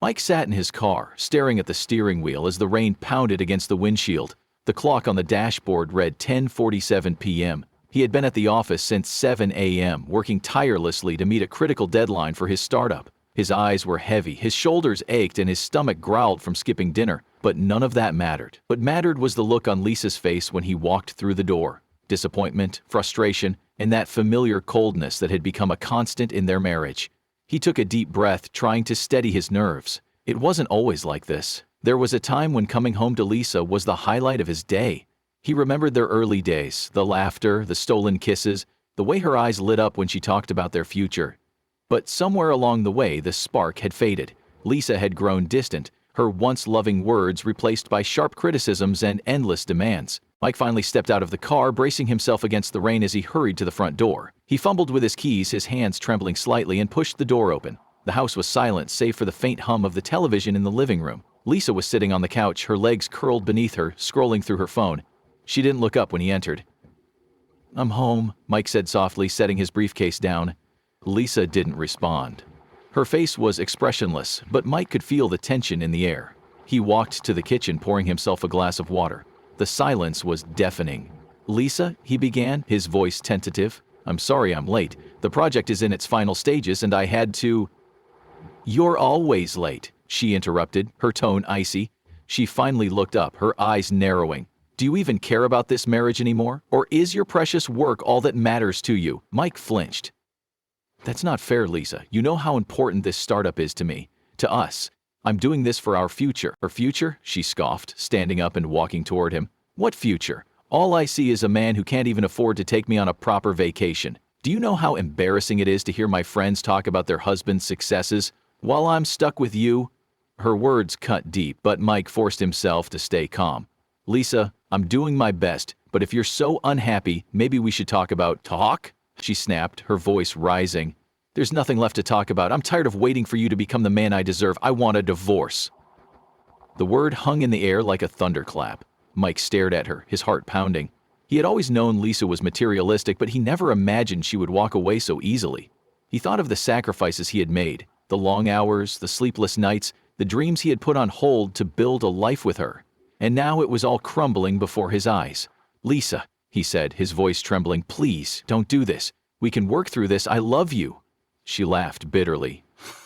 Mike sat in his car, staring at the steering wheel as the rain pounded against the windshield. The clock on the dashboard read 10:47 p.m. He had been at the office since 7 a.m., working tirelessly to meet a critical deadline for his startup. His eyes were heavy, his shoulders ached, and his stomach growled from skipping dinner. But none of that mattered. What mattered was the look on Lisa's face when he walked through the door. Disappointment, frustration, and that familiar coldness that had become a constant in their marriage. He took a deep breath, trying to steady his nerves. It wasn't always like this. There was a time when coming home to Lisa was the highlight of his day. He remembered their early days, the laughter, the stolen kisses, the way her eyes lit up when she talked about their future. But somewhere along the way, the spark had faded. Lisa had grown distant, her once loving words replaced by sharp criticisms and endless demands. Mike finally stepped out of the car, bracing himself against the rain as he hurried to the front door. He fumbled with his keys, his hands trembling slightly, and pushed the door open. The house was silent, save for the faint hum of the television in the living room. Lisa was sitting on the couch, her legs curled beneath her, scrolling through her phone. She didn't look up when he entered. "I'm home," Mike said softly, setting his briefcase down. Lisa didn't respond. Her face was expressionless, but Mike could feel the tension in the air. He walked to the kitchen, pouring himself a glass of water. The silence was deafening. "Lisa," he began, his voice tentative. "I'm sorry I'm late. The project is in its final stages and I had to—" "You're always late," she interrupted, her tone icy. She finally looked up, her eyes narrowing. "Do you even care about this marriage anymore? Or is your precious work all that matters to you?" Mike flinched. "That's not fair, Lisa. You know how important this startup is to me. To us. I'm doing this for our future." "Our future?" she scoffed, standing up and walking toward him. "What future? All I see is a man who can't even afford to take me on a proper vacation. Do you know how embarrassing it is to hear my friends talk about their husband's successes while I'm stuck with you?" Her words cut deep, but Mike forced himself to stay calm. "Lisa, I'm doing my best, but if you're so unhappy, maybe we should talk about—" "Talk?" she snapped, her voice rising. "There's nothing left to talk about. I'm tired of waiting for you to become the man I deserve. I want a divorce." The word hung in the air like a thunderclap. Mike stared at her, his heart pounding. He had always known Lisa was materialistic, but he never imagined she would walk away so easily. He thought of the sacrifices he had made, the long hours, the sleepless nights, the dreams he had put on hold to build a life with her. And now it was all crumbling before his eyes. "Lisa," he said, his voice trembling, "please, don't do this. We can work through this. I love you." She laughed bitterly.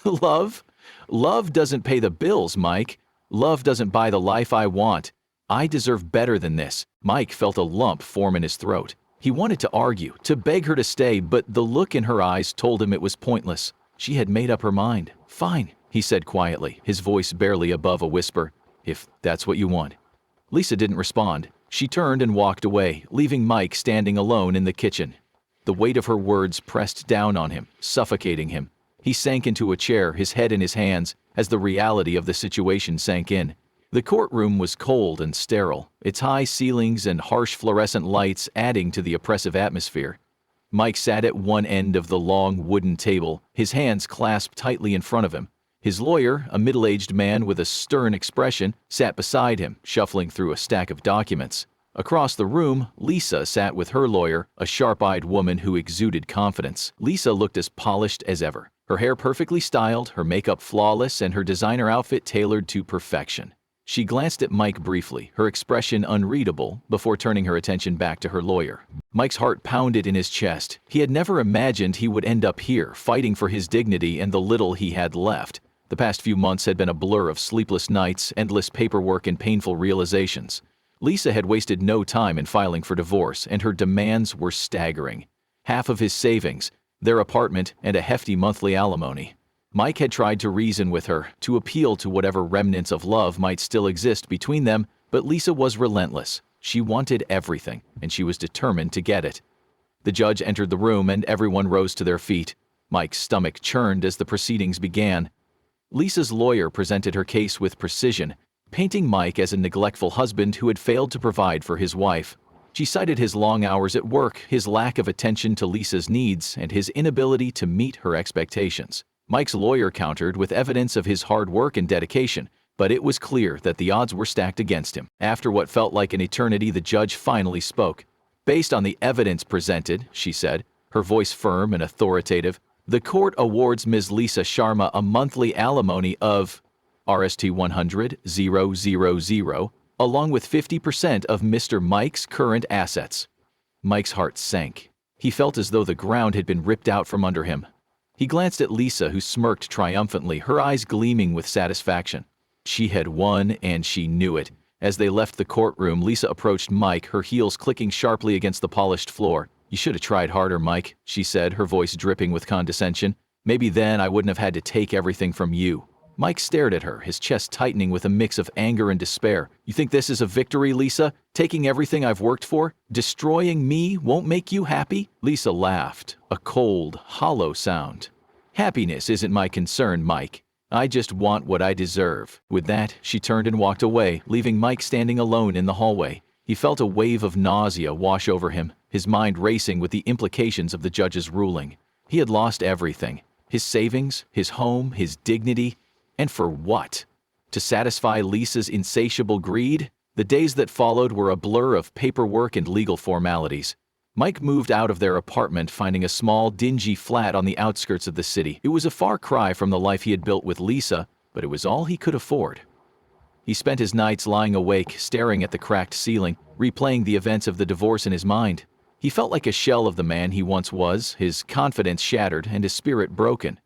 "Love? Love doesn't pay the bills, Mike. Love doesn't buy the life I want. I deserve better than this." Mike felt a lump form in his throat. He wanted to argue, to beg her to stay, but the look in her eyes told him it was pointless. She had made up her mind. "Fine," he said quietly, his voice barely above a whisper. "If that's what you want." Lisa didn't respond. She turned and walked away, leaving Mike standing alone in the kitchen. The weight of her words pressed down on him, suffocating him. He sank into a chair, his head in his hands, as the reality of the situation sank in. The courtroom was cold and sterile, its high ceilings and harsh fluorescent lights adding to the oppressive atmosphere. Mike sat at one end of the long wooden table, his hands clasped tightly in front of him. His lawyer, a middle-aged man with a stern expression, sat beside him, shuffling through a stack of documents. Across the room, Lisa sat with her lawyer, a sharp-eyed woman who exuded confidence. Lisa looked as polished as ever, her hair perfectly styled, her makeup flawless, and her designer outfit tailored to perfection. She glanced at Mike briefly, her expression unreadable, before turning her attention back to her lawyer. Mike's heart pounded in his chest. He had never imagined he would end up here, fighting for his dignity and the little he had left. The past few months had been a blur of sleepless nights, endless paperwork, and painful realizations. Lisa had wasted no time in filing for divorce, and her demands were staggering. Half of his savings, their apartment, and a hefty monthly alimony. Mike had tried to reason with her, to appeal to whatever remnants of love might still exist between them, but Lisa was relentless. She wanted everything, and she was determined to get it. The judge entered the room, and everyone rose to their feet. Mike's stomach churned as the proceedings began. Lisa's lawyer presented her case with precision, painting Mike as a neglectful husband who had failed to provide for his wife. She cited his long hours at work, his lack of attention to Lisa's needs, and his inability to meet her expectations. Mike's lawyer countered with evidence of his hard work and dedication, but it was clear that the odds were stacked against him. After what felt like an eternity, the judge finally spoke. "Based on the evidence presented," she said, her voice firm and authoritative, "the court awards Ms. Lisa Sharma a monthly alimony of—" RST-100,000, along with 50% of Mr. Mike's current assets. Mike's heart sank. He felt as though the ground had been ripped out from under him. He glanced at Lisa, who smirked triumphantly, her eyes gleaming with satisfaction. She had won, and she knew it. As they left the courtroom, Lisa approached Mike, her heels clicking sharply against the polished floor. "You should have tried harder, Mike," she said, her voice dripping with condescension. "Maybe then I wouldn't have had to take everything from you." Mike stared at her, his chest tightening with a mix of anger and despair. "You think this is a victory, Lisa? Taking everything I've worked for? Destroying me won't make you happy?" Lisa laughed, a cold, hollow sound. "Happiness isn't my concern, Mike. I just want what I deserve." With that, she turned and walked away, leaving Mike standing alone in the hallway. He felt a wave of nausea wash over him, his mind racing with the implications of the judge's ruling. He had lost everything: his savings, his home, his dignity. And for what? To satisfy Lisa's insatiable greed? The days that followed were a blur of paperwork and legal formalities. Mike moved out of their apartment, finding a small, dingy flat on the outskirts of the city. It was a far cry from the life he had built with Lisa, but it was all he could afford. He spent his nights lying awake, staring at the cracked ceiling, replaying the events of the divorce in his mind. He felt like a shell of the man he once was, his confidence shattered and his spirit broken.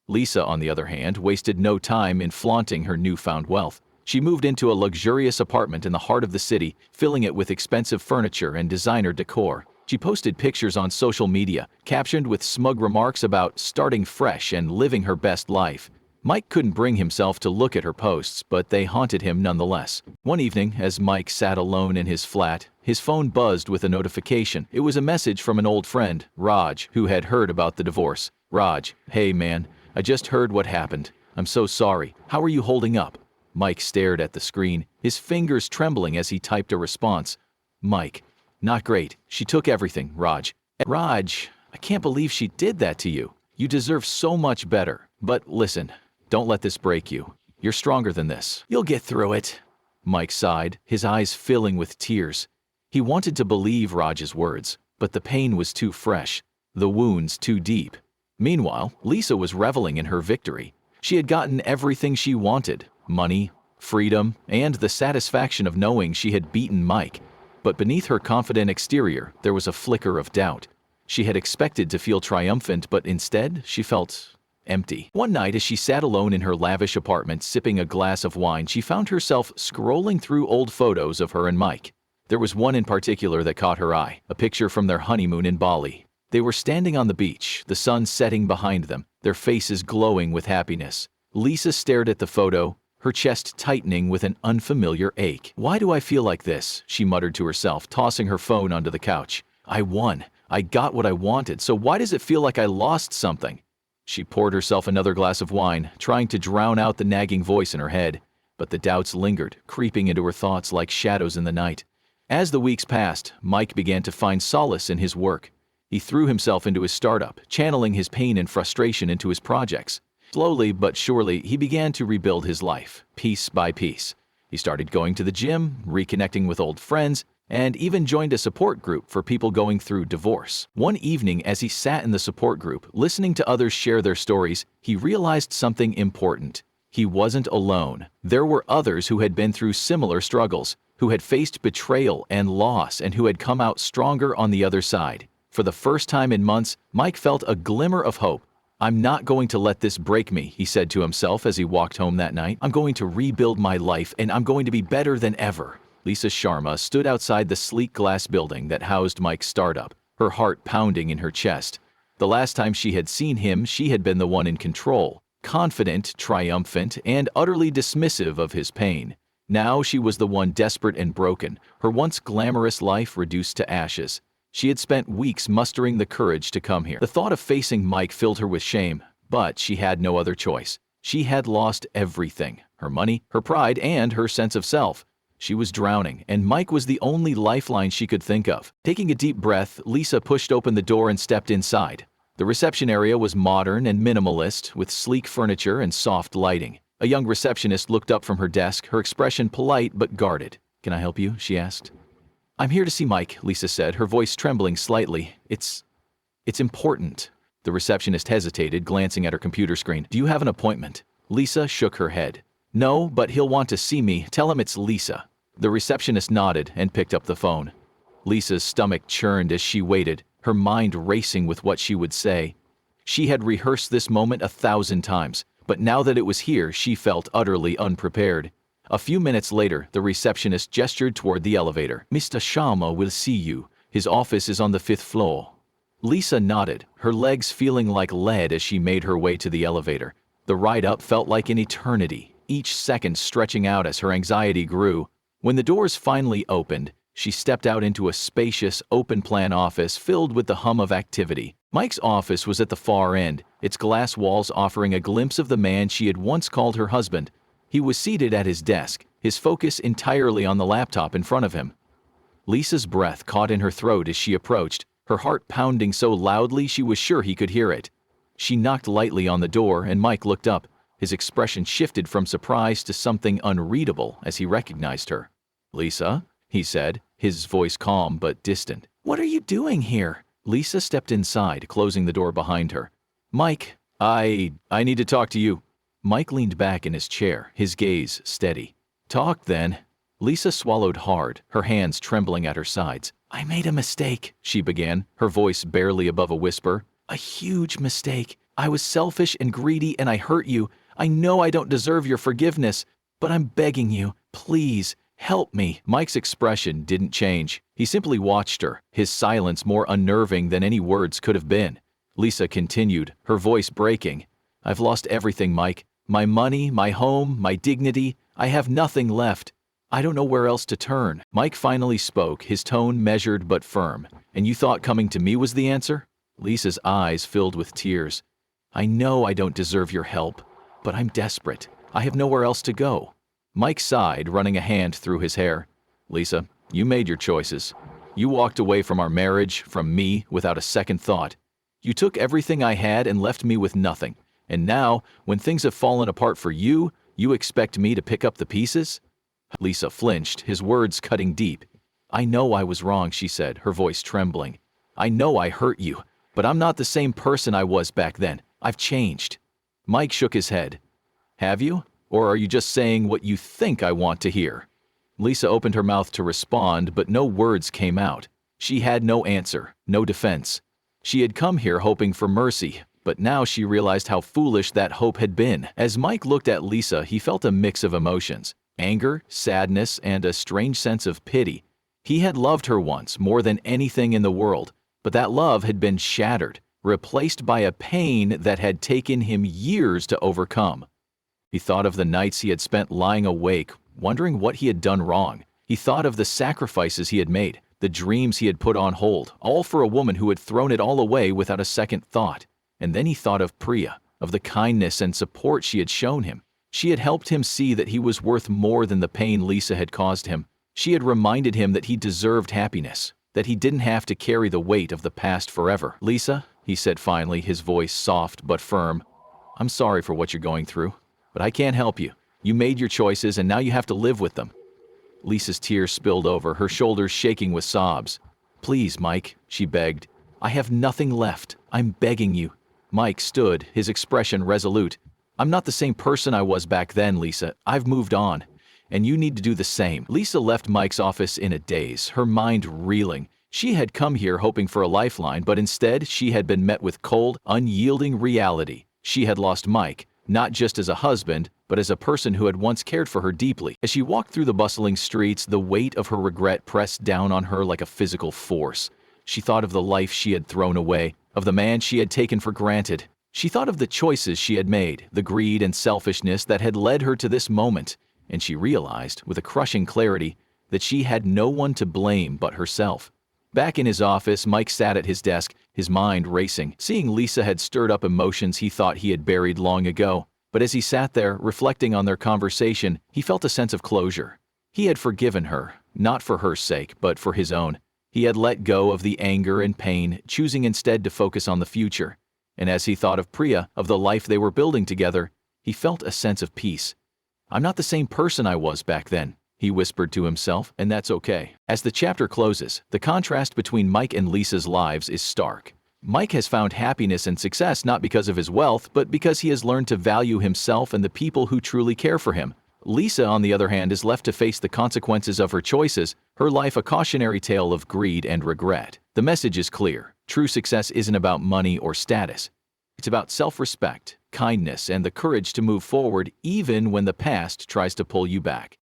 Lisa, on the other hand, wasted no time in flaunting her newfound wealth. She moved into a luxurious apartment in the heart of the city, filling it with expensive furniture and designer decor. She posted pictures on social media, captioned with smug remarks about starting fresh and living her best life. Mike couldn't bring himself to look at her posts, but they haunted him nonetheless. One evening, as Mike sat alone in his flat, his phone buzzed with a notification. It was a message from an old friend, Raj, who had heard about the divorce. "Raj, hey man, I just heard what happened. I'm so sorry. How are you holding up?" Mike stared at the screen, his fingers trembling as he typed a response. "Mike, not great. She took everything, Raj." "Raj, I can't believe she did that to you. You deserve so much better. But listen, don't let this break you. You're stronger than this. You'll get through it." Mike sighed, his eyes filling with tears. He wanted to believe Raj's words, but the pain was too fresh, the wounds too deep. Meanwhile, Lisa was reveling in her victory. She had gotten everything she wanted: money, freedom, and the satisfaction of knowing she had beaten Mike. But beneath her confident exterior, there was a flicker of doubt. She had expected to feel triumphant, but instead, she felt empty. One night, as she sat alone in her lavish apartment, sipping a glass of wine, she found herself scrolling through old photos of her and Mike. There was one in particular that caught her eye, a picture from their honeymoon in Bali. They were standing on the beach, the sun setting behind them, their faces glowing with happiness. Lisa stared at the photo, her chest tightening with an unfamiliar ache. "Why do I feel like this?" she muttered to herself, tossing her phone onto the couch. "I won. I got what I wanted, so why does it feel like I lost something?" She poured herself another glass of wine, trying to drown out the nagging voice in her head. But the doubts lingered, creeping into her thoughts like shadows in the night. As the weeks passed, Mike began to find solace in his work. He threw himself into his startup, channeling his pain and frustration into his projects. Slowly but surely, he began to rebuild his life, piece by piece. He started going to the gym, reconnecting with old friends, and even joined a support group for people going through divorce. One evening, as he sat in the support group, listening to others share their stories, he realized something important. He wasn't alone. There were others who had been through similar struggles, who had faced betrayal and loss, and who had come out stronger on the other side. For the first time in months, Mike felt a glimmer of hope. "I'm not going to let this break me," he said to himself as he walked home that night. "I'm going to rebuild my life, and I'm going to be better than ever." Lisa Sharma stood outside the sleek glass building that housed Mike's startup, her heart pounding in her chest. The last time she had seen him, she had been the one in control, confident, triumphant, and utterly dismissive of his pain. Now she was the one desperate and broken, her once glamorous life reduced to ashes. She had spent weeks mustering the courage to come here. The thought of facing Mike filled her with shame, but she had no other choice. She had lost everything: her money, her pride, and her sense of self. She was drowning, and Mike was the only lifeline she could think of. Taking a deep breath, Lisa pushed open the door and stepped inside. The reception area was modern and minimalist, with sleek furniture and soft lighting. A young receptionist looked up from her desk, her expression polite but guarded. "Can I help you?" she asked. "I'm here to see Mike," Lisa said, her voice trembling slightly. It's important." The receptionist hesitated, glancing at her computer screen. "Do you have an appointment?" Lisa shook her head. No, but he'll want to see me. Tell him it's Lisa. The receptionist nodded and picked up the phone. Lisa's stomach churned as she waited, her mind racing with what she would say. She had rehearsed this moment 1,000 times, but now that it was here, she felt utterly unprepared. A few minutes later, the receptionist gestured toward the elevator. Mr. Sharma will see you. His office is on the 5th floor. Lisa nodded, her legs feeling like lead as she made her way to the elevator. The ride up felt like an eternity, each second stretching out as her anxiety grew. When the doors finally opened, she stepped out into a spacious, open-plan office filled with the hum of activity. Mike's office was at the far end, its glass walls offering a glimpse of the man she had once called her husband. He was seated at his desk, his focus entirely on the laptop in front of him. Lisa's breath caught in her throat as she approached, her heart pounding so loudly she was sure he could hear it. She knocked lightly on the door and Mike looked up. His expression shifted from surprise to something unreadable as he recognized her. "Lisa?" he said, his voice calm but distant. "What are you doing here?" Lisa stepped inside, closing the door behind her. "Mike, I need to talk to you." Mike leaned back in his chair, his gaze steady. "Talk, then." Lisa swallowed hard, her hands trembling at her sides. "I made a mistake," she began, her voice barely above a whisper. "A huge mistake. I was selfish and greedy and I hurt you. I know I don't deserve your forgiveness, but I'm begging you, please, help me." Mike's expression didn't change. He simply watched her, his silence more unnerving than any words could have been. Lisa continued, her voice breaking. "I've lost everything, Mike. My money, my home, my dignity. I have nothing left. I don't know where else to turn." Mike finally spoke, his tone measured but firm. "And you thought coming to me was the answer?" Lisa's eyes filled with tears. "I know I don't deserve your help, but I'm desperate. I have nowhere else to go." Mike sighed, running a hand through his hair. "Lisa, you made your choices. You walked away from our marriage, from me, without a second thought. You took everything I had and left me with nothing. And now, when things have fallen apart for you, you expect me to pick up the pieces?" Lisa flinched, his words cutting deep. "I know I was wrong," she said, her voice trembling. "I know I hurt you, but I'm not the same person I was back then. I've changed." Mike shook his head. "Have you? Or are you just saying what you think I want to hear?" Lisa opened her mouth to respond, but no words came out. She had no answer, no defense. She had come here hoping for mercy, but now she realized how foolish that hope had been. As Mike looked at Lisa, he felt a mix of emotions. Anger, sadness, and a strange sense of pity. He had loved her once more than anything in the world, but that love had been shattered, replaced by a pain that had taken him years to overcome. He thought of the nights he had spent lying awake, wondering what he had done wrong. He thought of the sacrifices he had made, the dreams he had put on hold, all for a woman who had thrown it all away without a second thought. And then he thought of Priya, of the kindness and support she had shown him. She had helped him see that he was worth more than the pain Lisa had caused him. She had reminded him that he deserved happiness, that he didn't have to carry the weight of the past forever. "Lisa," he said finally, his voice soft but firm, "I'm sorry for what you're going through, but I can't help you. You made your choices and now you have to live with them." Lisa's tears spilled over, her shoulders shaking with sobs. "Please, Mike," she begged. "I have nothing left. I'm begging you." Mike stood, his expression resolute. "I'm not the same person I was back then, Lisa. I've moved on. And you need to do the same." Lisa left Mike's office in a daze, her mind reeling. She had come here hoping for a lifeline, but instead she had been met with cold, unyielding reality. She had lost Mike, not just as a husband, but as a person who had once cared for her deeply. As she walked through the bustling streets, the weight of her regret pressed down on her like a physical force. She thought of the life she had thrown away, of the man she had taken for granted. She thought of the choices she had made, the greed and selfishness that had led her to this moment, and she realized, with a crushing clarity, that she had no one to blame but herself. Back in his office, Mike sat at his desk, his mind racing. Seeing Lisa had stirred up emotions he thought he had buried long ago. But as he sat there, reflecting on their conversation, he felt a sense of closure. He had forgiven her, not for her sake, but for his own. He had let go of the anger and pain, choosing instead to focus on the future. And as he thought of Priya, of the life they were building together, he felt a sense of peace. "I'm not the same person I was back then," he whispered to himself, "and that's okay." As the chapter closes, the contrast between Mike and Lisa's lives is stark. Mike has found happiness and success not because of his wealth, but because he has learned to value himself and the people who truly care for him. Lisa, on the other hand, is left to face the consequences of her choices, her life a cautionary tale of greed and regret. The message is clear. True success isn't about money or status. It's about self-respect, kindness, and the courage to move forward even when the past tries to pull you back.